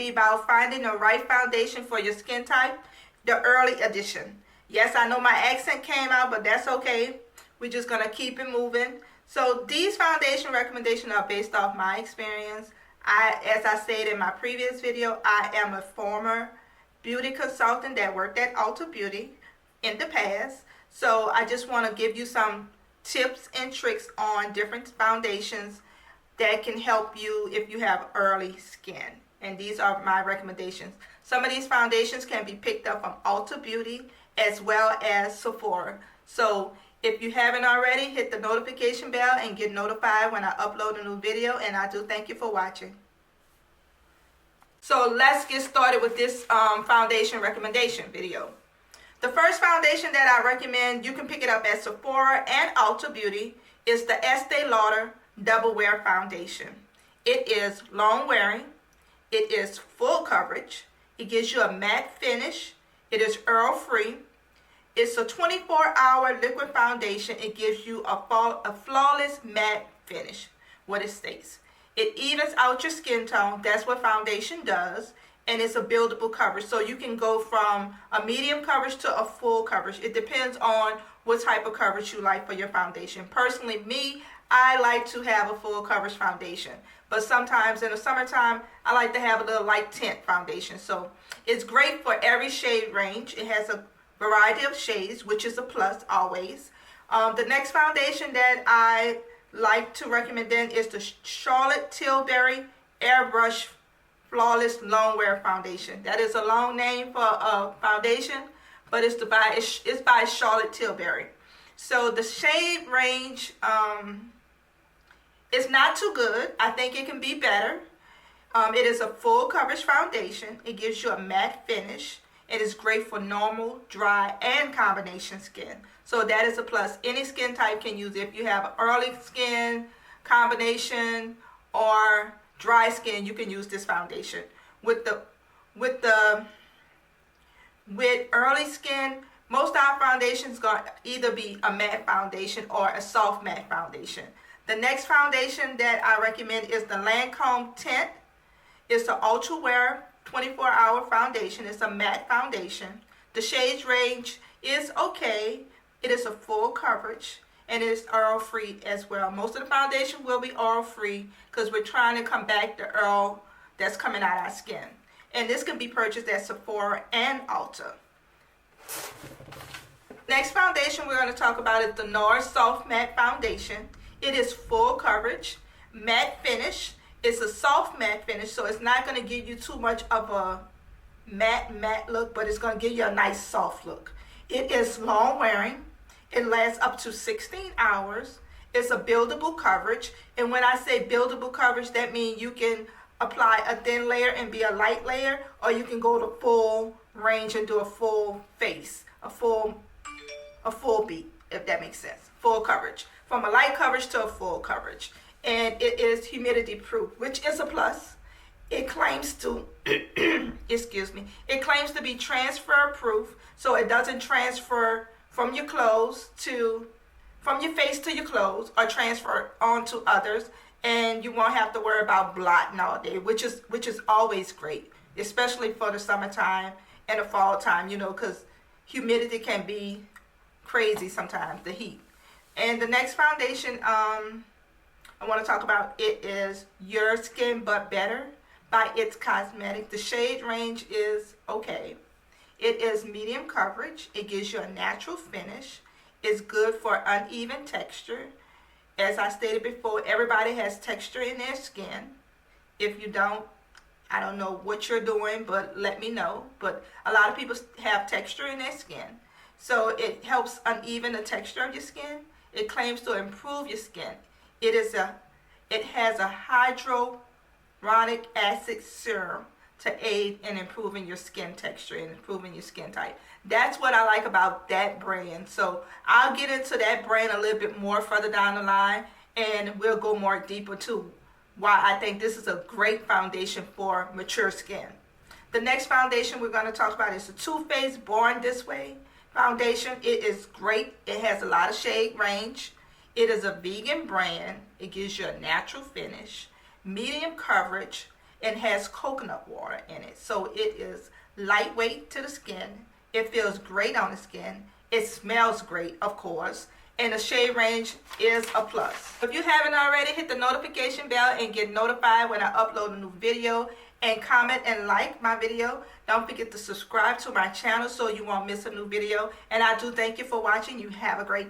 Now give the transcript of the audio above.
be about finding the right foundation for your skin type, the early edition. Yes, I know my accent came out, but that's okay. We're just going to keep it moving. So these foundation recommendations are based off my experience. As I stated in my previous video, I am a former beauty consultant that worked at Ulta Beauty in the past. So I just want to give you some tips and tricks on different foundations that can help you if you have early skin. And these are my recommendations. Some of these foundations can be picked up from Ulta Beauty as well as Sephora. So if you haven't already, hit the notification bell and get notified when I upload a new video. And I do thank you for watching. So let's get started with this foundation recommendation video. The first foundation that I recommend, you can pick it up at Sephora and Ulta Beauty, is the Estee Lauder Double Wear Foundation. It is long wearing, it is full coverage, it gives you a matte finish, it is oil free, it's a 24-hour liquid foundation, it gives you a flawless matte finish, what it states. It evens out your skin tone, that's what foundation does, and it's a buildable coverage. So you can go from a medium coverage to a full coverage. It depends on what type of coverage you like for your foundation. Personally, me, I like to have a full coverage foundation. But sometimes in the summertime, I like to have a little light tint foundation. So it's great for every shade range. It has a variety of shades, which is a plus always. The next foundation that I like to recommend then is the Charlotte Tilbury Airbrush Flawless Long Wear Foundation. That is a long name for a foundation, but it's by Charlotte Tilbury. So the shade range is not too good. I think it can be better. It is a full coverage foundation. It gives you a matte finish. It is great for normal, dry, and combination skin. So that is a plus. Any skin type can use it. If you have early skin, combination, or dry skin, you can use this foundation. With early skin, most of our foundations going to either be a matte foundation or a soft matte foundation. The next foundation that I recommend is the Lancome Tint. It's an ultra wear 24-hour foundation. It's a matte foundation. The shades range is okay. It is a full coverage. And it's oil free as well. Most of the foundation will be oil free because we're trying to combat the oil that's coming out of our skin. And this can be purchased at Sephora and Ulta. Next foundation we're going to talk about is the NARS Soft Matte Foundation. It is full coverage, matte finish. It's a soft matte finish, so it's not going to give you too much of a matte look, but it's going to give you a nice soft look. It is long wearing. It lasts up to 16 hours. It's a buildable coverage. And when I say buildable coverage, that means you can apply a thin layer and be a light layer, or you can go to full range and do a full face, a full beat, if that makes sense. Full coverage. From a light coverage to a full coverage. And it is humidity proof, which is a plus. It claims to, excuse me, it claims to be transfer proof, so it doesn't transfer from your clothes from your face to your clothes, or transfer onto others, and you won't have to worry about blotting all day, which is always great, especially for the summertime and the fall time, because humidity can be crazy sometimes, the heat. And the next foundation I want to talk about, it is Your Skin But Better by It's Cosmetic. The shade range is okay. It is medium coverage. It gives you a natural finish. It's good for uneven texture. As I stated before, everybody has texture in their skin. If you don't, I don't know what you're doing, but let me know. But a lot of people have texture in their skin. So it helps uneven the texture of your skin. It claims to improve your skin. It has a hyaluronic acid serum to aid in improving your skin texture and improving your skin type. That's what I like about that brand. So I'll get into that brand a little bit more further down the line, and we'll go more deeper to why I think this is a great foundation for mature skin. The next foundation we're going to talk about is the Too Faced Born This Way foundation. It is great. It has a lot of shade range. It is a vegan brand. It gives you a natural finish, medium coverage, and has coconut water in it. So it is lightweight to the skin. It feels great on the skin. It smells great, of course. And the shade range is a plus. If you haven't already, hit the notification bell and get notified when I upload a new video. And comment and like my video. Don't forget to subscribe to my channel so you won't miss a new video. And I do thank you for watching. You have a great day.